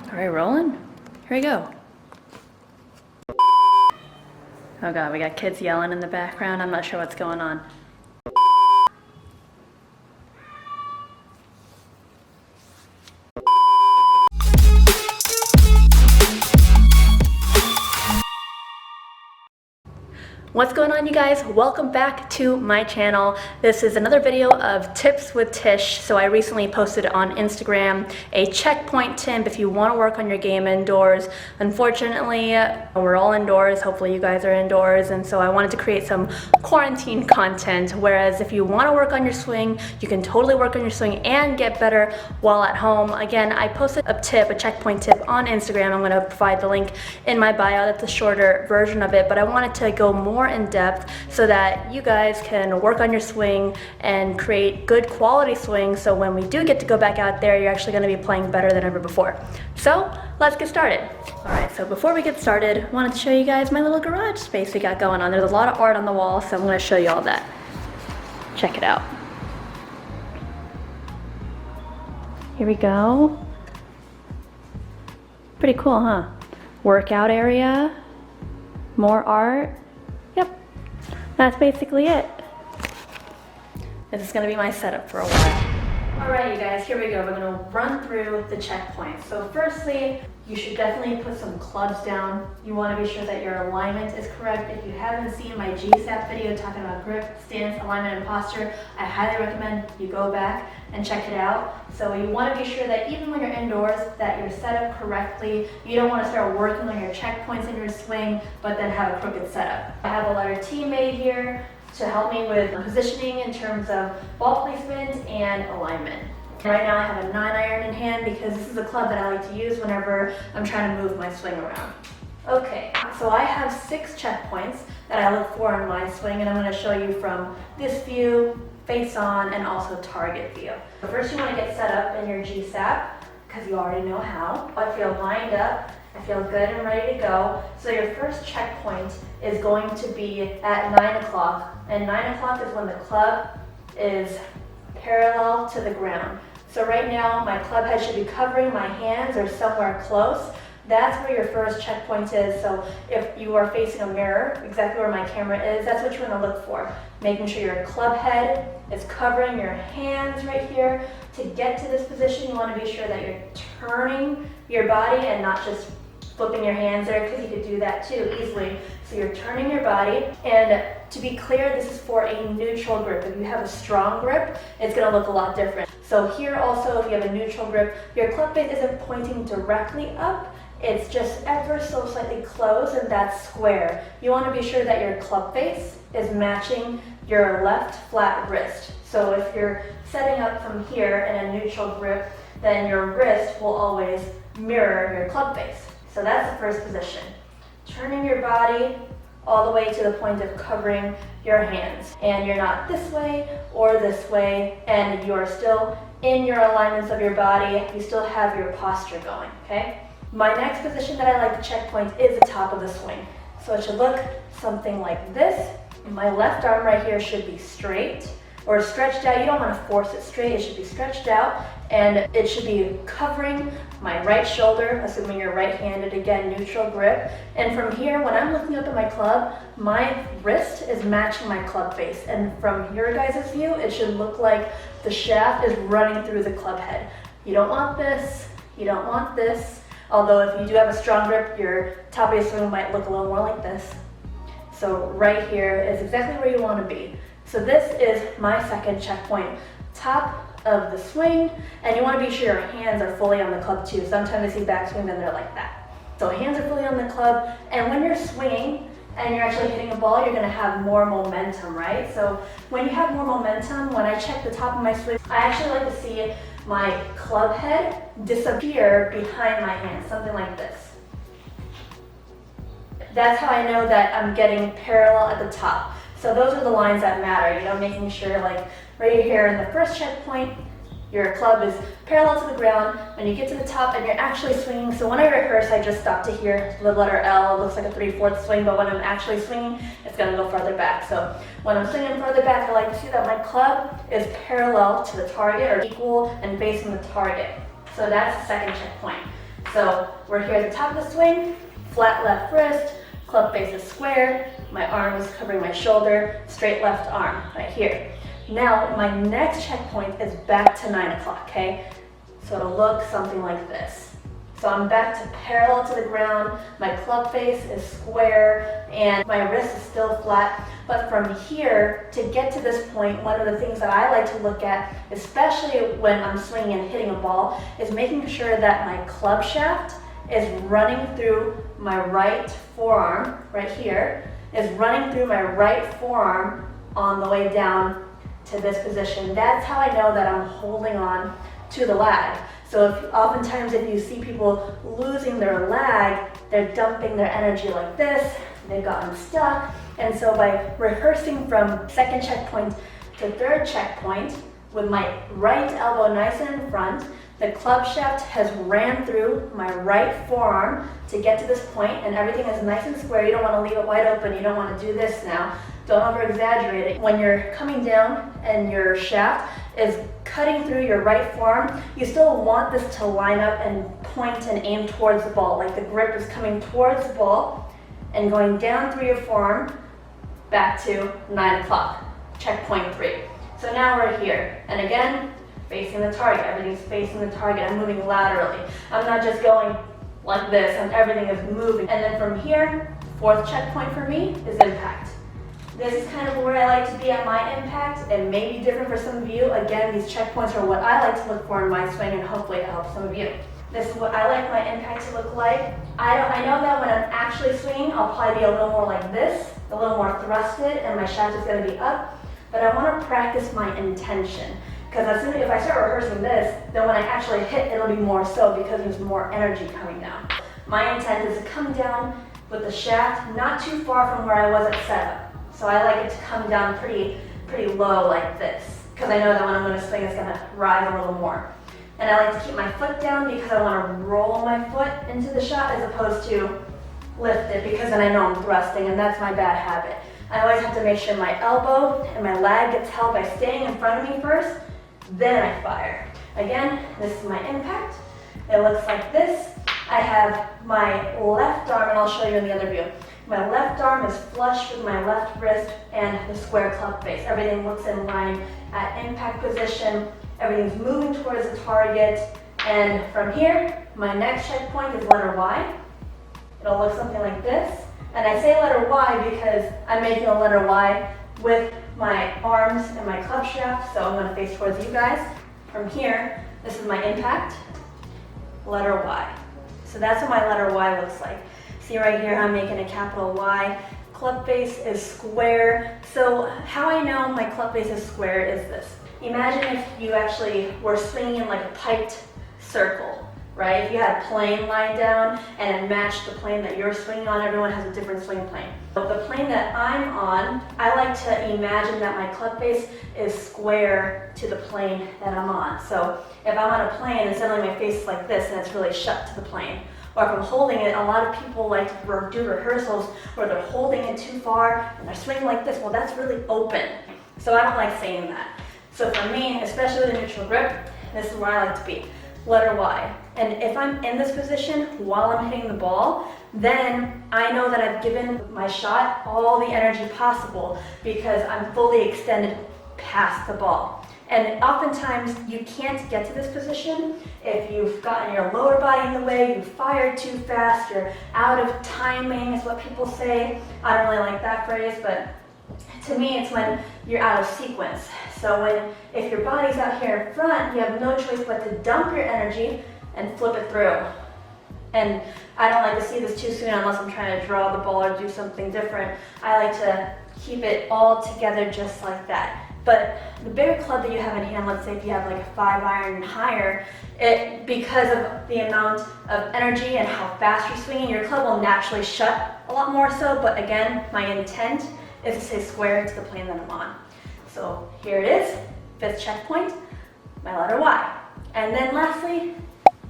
All right, rolling. Here we go. Oh God, we got kids yelling in the background. I'm not sure what's going on. What's going on, you guys? Welcome back to my channel. This is another video of tips with Tish. So I recently posted on Instagram a checkpoint tip if you want to work on your game indoors. Unfortunately, we're all indoors. Hopefully you guys are indoors, and so I wanted to create some quarantine content. Whereas if you want to work on your swing, you can totally work on your swing and get better while at home. Again, I posted a checkpoint tip on Instagram. I'm going to provide the link in my bio. That's a shorter version of it, but I wanted to go more in depth so that you guys can work on your swing and create good quality swings, so when we do get to go back out there, you're actually going to be playing better than ever before. So let's get started. All right, so before we get started, I wanted to show you guys my little garage space we got going on. There's a lot of art on the wall, so I'm going to show you all that. Check it out. Here we go. Pretty cool, huh? Workout area, more art. Yep, that's basically it. This is gonna be my setup for a while. All right, you guys, here we go. We're gonna run through the checkpoints. So firstly, you should definitely put some clubs down. You wanna be sure that your alignment is correct. If you haven't seen my GSAP video talking about grip, stance, alignment, and posture, I highly recommend you go back and check it out. So you wanna be sure that even when you're indoors, that you're set up correctly. You don't wanna start working on your checkpoints in your swing, but then have a crooked setup. I have a letter T made here to help me with positioning in terms of ball placement and alignment. Right now I have a 9-iron in hand because this is the club that I like to use whenever I'm trying to move my swing around. Okay, so I have 6 checkpoints that I look for in my swing, and I'm going to show you from this view, face on, and also target view. So first you want to get set up in your GSAP because you already know how. I feel lined up. I feel good and ready to go. So your first checkpoint is going to be at 9 o'clock. And 9 o'clock is when the club is parallel to the ground. So right now my club head should be covering my hands or somewhere close. That's where your first checkpoint is. So if you are facing a mirror, exactly where my camera is, that's what you're going to look for. Making sure your club head is covering your hands right here. To get to this position, you want to be sure that you're turning your body and not just flipping your hands there, because you could do that too easily. So you're turning your body, and to be clear, this is for a neutral grip. If you have a strong grip, it's going to look a lot different. So here also, if you have a neutral grip, your club face isn't pointing directly up, it's just ever so slightly closed, and that's square. You want to be sure that your club face is matching your left flat wrist. So if you're setting up from here in a neutral grip, then your wrist will always mirror your club face. So that's the first position. Turning your body all the way to the point of covering your hands. And you're not this way or this way, and you're still in your alignments of your body. You still have your posture going, okay? My next position that I like to checkpoint is the top of the swing. So it should look something like this. My left arm right here should be straight or stretched out. You don't want to force it straight. It should be stretched out, and it should be covering my right shoulder, assuming you're right-handed, again, neutral grip. And from here, when I'm looking up at my club, my wrist is matching my club face. And from your guys' view, it should look like the shaft is running through the club head. You don't want this, you don't want this. Although if you do have a strong grip, your top of your swing might look a little more like this. So right here is exactly where you want to be. So this is my second checkpoint, top of the swing, and you want to be sure your hands are fully on the club too. Sometimes I see backswing, then they're like that. So hands are fully on the club, and when you're swinging and you're actually hitting a ball, you're going to have more momentum, right? So when you have more momentum, when I check the top of my swing, I actually like to see my club head disappear behind my hand, something like this. That's how I know that I'm getting parallel at the top. So those are the lines that matter, you know, making sure like right here in the first checkpoint, your club is parallel to the ground. When you get to the top and you're actually swinging, so when I rehearse, I just stop to here, the letter L, it looks like a 3/4 swing, but when I'm actually swinging, it's gonna go farther back. So when I'm swinging further back, I like to see that my club is parallel to the target or equal and facing the target. So that's the second checkpoint. So we're here at the top of the swing, flat left wrist, club face is square, my arm is covering my shoulder, straight left arm right here. Now my next checkpoint is back to 9 o'clock, okay? So it'll look something like this. So I'm back to parallel to the ground, my club face is square, and my wrist is still flat. But from here, to get to this point, one of the things that I like to look at, especially when I'm swinging and hitting a ball, is making sure that my club shaft is running through my right forearm, right here, is running through my right forearm on the way down to this position. That's how I know that I'm holding on to the lag. So oftentimes if you see people losing their lag, they're dumping their energy like this, they've gotten stuck. And so by rehearsing from second checkpoint to third checkpoint, with my right elbow nice and in front, the club shaft has ran through my right forearm to get to this point, and everything is nice and square. You don't want to leave it wide open. You don't want to do this now. Don't over exaggerate it. When you're coming down and your shaft is cutting through your right forearm, you still want this to line up and point and aim towards the ball. Like the grip is coming towards the ball and going down through your forearm back to 9 o'clock, checkpoint 3. So now we're here, and again, facing the target. Everything's facing the target. I'm moving laterally. I'm not just going like this, and everything is moving. And then from here, fourth checkpoint for me is impact. This is kind of where I like to be at my impact. It may be different for some of you. Again, these checkpoints are what I like to look for in my swing, and hopefully it helps some of you. This is what I like my impact to look like. I know that when I'm actually swinging, I'll probably be a little more like this, a little more thrusted, and my shaft is going to be up. But I want to practice my intention. Because as soon as if I start rehearsing this, then when I actually hit, it'll be more so because there's more energy coming down. My intent is to come down with the shaft not too far from where I was at setup. So I like it to come down pretty low like this, because I know that when I'm going to swing, it's going to rise a little more. And I like to keep my foot down because I want to roll my foot into the shot as opposed to lift it, because then I know I'm thrusting, and that's my bad habit. I always have to make sure my elbow and my lag gets held by staying in front of me first, then I fire. Again, this is my impact. It looks like this. I have my left arm, and I'll show you in the other view. My left arm is flush with my left wrist and the square club face. Everything looks in line at impact position. Everything's moving towards the target. And from here, my next checkpoint is letter Y. It'll look something like this. And I say letter Y because I'm making a letter Y with my arms and my club shaft, so I'm going to face towards you guys. From here, this is my impact, letter Y. So that's what my letter Y looks like. See right here, I'm making a capital Y. Club face is square. So how I know my club face is square is this. Imagine if you actually were swinging in like a piped circle. Right? If you had a plane lying down and it matched the plane that you're swinging on, everyone has a different swing plane. But the plane that I'm on, I like to imagine that my club face is square to the plane that I'm on. So if I'm on a plane and suddenly my face is like this and it's really shut to the plane, or if I'm holding it, a lot of people like to do rehearsals where they're holding it too far and they're swinging like this. Well, that's really open. So I don't like saying that. So for me, especially with a neutral grip, this is where I like to be. Letter Y. And if I'm in this position while I'm hitting the ball, then I know that I've given my shot all the energy possible because I'm fully extended past the ball. And oftentimes you can't get to this position if you've gotten your lower body in the way, you fired too fast, you're out of timing is what people say. I don't really like that phrase, but to me it's when you're out of sequence. So if your body's out here in front, you have no choice but to dump your energy and flip it through. And I don't like to see this too soon unless I'm trying to draw the ball or do something different. I like to keep it all together just like that. But the bigger club that you have in hand, let's say if you have like a 5-iron and higher, because of the amount of energy and how fast you're swinging, your club will naturally shut a lot more so. But again, my intent is to stay square to the plane that I'm on. So here it is, 5th checkpoint, my letter Y. And then lastly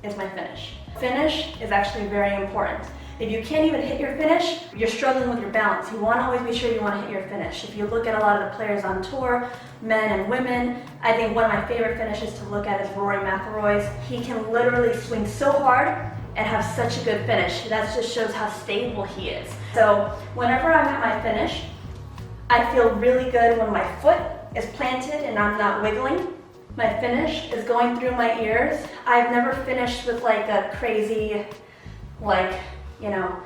is my finish. Finish is actually very important. If you can't even hit your finish, you're struggling with your balance. You want to always be sure you want to hit your finish. If you look at a lot of the players on tour, men and women, I think one of my favorite finishes to look at is Rory McIlroy's. He can literally swing so hard and have such a good finish. That just shows how stable he is. So whenever I'm at my finish, I feel really good when my foot is planted and I'm not wiggling. My finish is going through my ears. I've never finished with like a crazy, like, you know,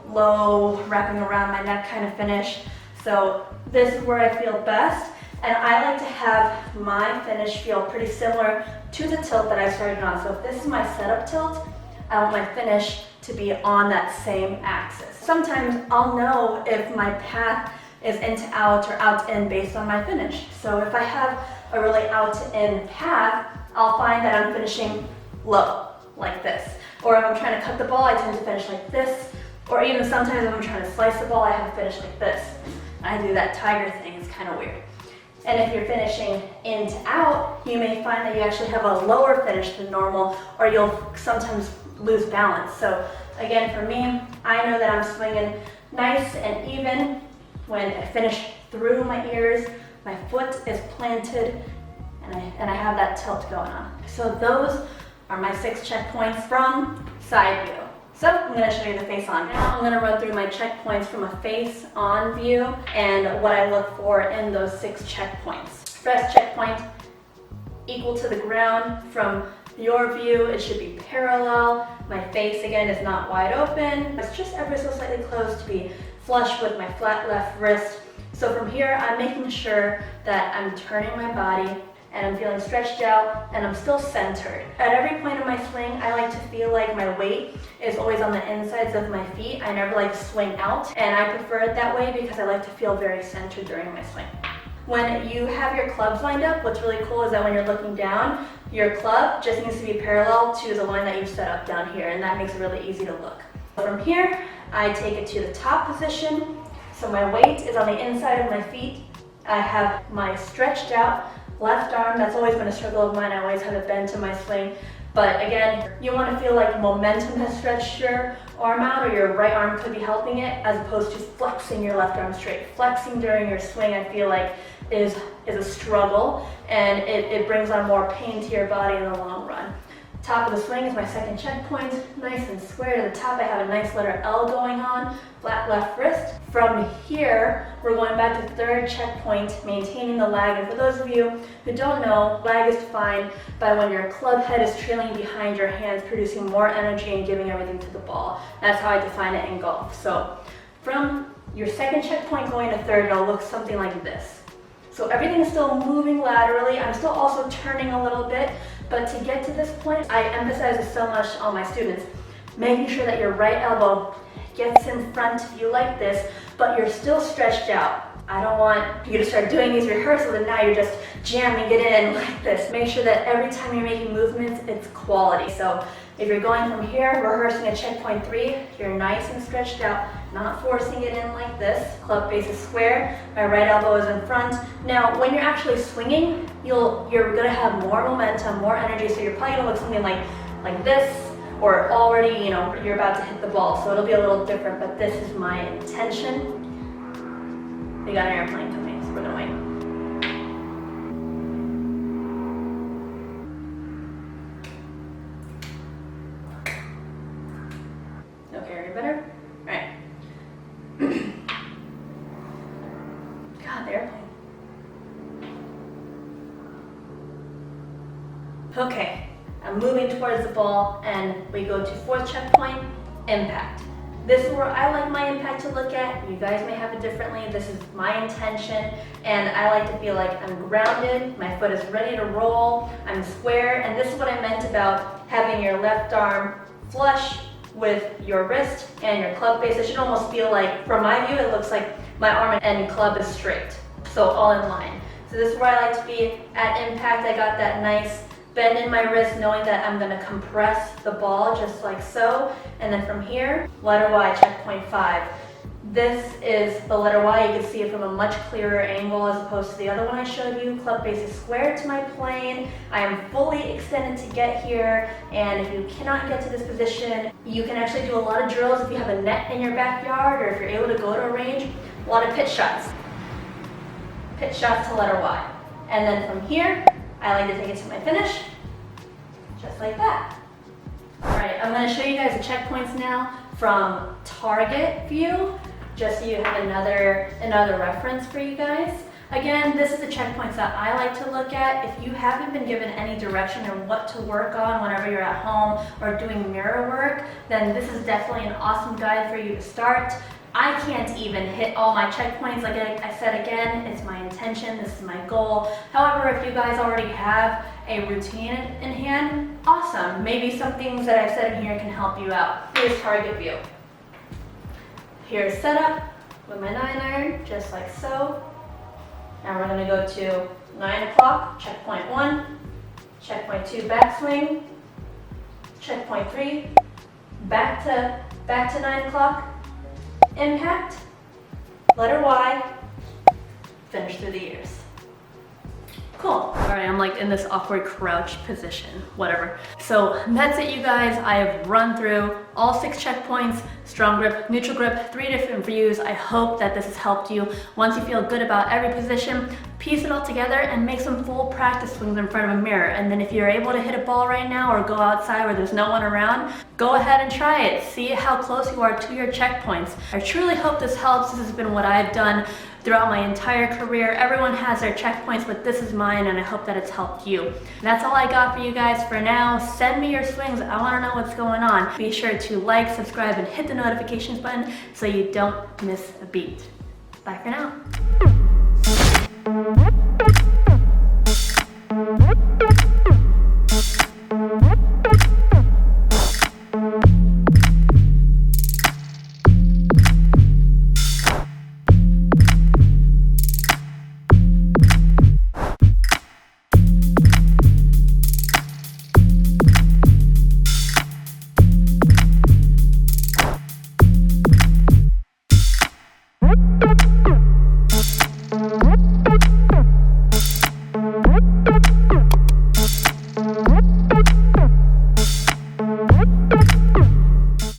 low wrapping around my neck kind of finish. So this is where I feel best. And I like to have my finish feel pretty similar to the tilt that I started on. So if this is my setup tilt, I want my finish to be on that same axis. Sometimes I'll know if my path is into out or out in based on my finish. So if I have a really out to in path, I'll find that I'm finishing low, like this. Or if I'm trying to cut the ball, I tend to finish like this. Or even sometimes if I'm trying to slice the ball, I have to finish like this. I do that tiger thing, it's kind of weird. And if you're finishing in to out, you may find that you actually have a lower finish than normal, or you'll sometimes lose balance. So again, for me, I know that I'm swinging nice and even when I finish through my ears, my foot is planted, and I have that tilt going on. So those are my 6 checkpoints from side view. So I'm going to show you the face on. Now I'm going to run through my checkpoints from a face on view and what I look for in those 6 checkpoints. First checkpoint, equal to the ground. From your view, it should be parallel. My face again is not wide open. It's just ever so slightly closed to be flush with my flat left wrist. So from here, I'm making sure that I'm turning my body and I'm feeling stretched out and I'm still centered. At every point of my swing, I like to feel like my weight is always on the insides of my feet. I never like to swing out, and I prefer it that way because I like to feel very centered during my swing. When you have your clubs lined up, what's really cool is that when you're looking down, your club just needs to be parallel to the line that you've set up down here, and that makes it really easy to look. From here, I take it to the top position. So my weight is on the inside of my feet. I have my stretched out left arm. That's always been a struggle of mine. I always have it bent to my swing. But again, you want to feel like momentum has stretched your arm out, or your right arm could be helping it, as opposed to flexing your left arm straight. Flexing during your swing, I feel like, is a struggle, and it brings on more pain to your body in the long run. Top of the swing is my second checkpoint, nice and square to the top. I have a nice letter L going on, flat left wrist. From here, we're going back to third checkpoint, maintaining the lag. And for those of you who don't know, lag is defined by when your club head is trailing behind your hands, producing more energy and giving everything to the ball. That's how I define it in golf. So from your second checkpoint going to third, it'll look something like this. So everything is still moving laterally. I'm still also turning a little bit, but to get to this point, I emphasize this so much on my students, making sure that your right elbow gets in front of you like this, but you're still stretched out. I don't want you to start doing these rehearsals and now you're just jamming it in like this. Make sure that every time you're making movements, it's quality. So if you're going from here, rehearsing a checkpoint 3, you're nice and stretched out, not forcing it in like this. Club face is square, my right elbow is in front. Now, when you're actually swinging, you're gonna have more momentum, more energy, so you're probably gonna look something like this, or already, you know, you're about to hit the ball. So it'll be a little different, but this is my intention. We got an airplane coming, so we're gonna wait. Okay, are you better? All right. God, the airplane. Okay, I'm moving towards the ball, and we go to fourth checkpoint, impact. This is where I like my impact to look at. You guys may have it differently. This is my intention, and I like to feel like I'm grounded, my foot is ready to roll, I'm square, and this is what I meant about having your left arm flush with your wrist and your club face. It should almost feel like, from my view, it looks like my arm and club is straight, so all in line. So this is where I like to be at impact. I got that nice bend in my wrist, knowing that I'm gonna compress the ball just like so. And then from here, letter Y, checkpoint 5. This is the letter Y. You can see it from a much clearer angle as opposed to the other one I showed you. Club face is square to my plane. I am fully extended to get here. And if you cannot get to this position, you can actually do a lot of drills if you have a net in your backyard, or if you're able to go to a range, a lot of pitch shots. Pitch shots to letter Y. And then from here, I like to take it to my finish, just like that. All right, I'm gonna show you guys the checkpoints now from target view, just so you have another reference for you guys. Again, this is the checkpoints that I like to look at. If you haven't been given any direction on what to work on whenever you're at home or doing mirror work, then this is definitely an awesome guide for you to start. I can't even hit all my checkpoints. Like I said again, it's my intention, this is my goal. However, if you guys already have a routine in hand, awesome. Maybe some things that I've said in here can help you out. Here's target view. Here's setup with my 9-iron, just like so. Now we're gonna go to 9 o'clock, checkpoint 1, checkpoint 2, backswing, checkpoint 3, back to 9 o'clock, impact, letter Y, finish through the ears. Cool. All right, I'm like in this awkward crouch position, whatever. So that's it, you guys. I have run through all 6 checkpoints, strong grip, neutral grip, 3 different views. I hope that this has helped you. Once you feel good about every position, piece it all together and make some full practice swings in front of a mirror. And then if you're able to hit a ball right now or go outside where there's no one around, go ahead and try it. See how close you are to your checkpoints. I truly hope this helps. This has been what I've done throughout my entire career. Everyone has their checkpoints, but this is mine, and I hope that it's helped you. That's all I got for you guys for now. Send me your swings. I want to know what's going on. Be sure to like, subscribe, and hit the notifications button so you don't miss a beat. Bye for now.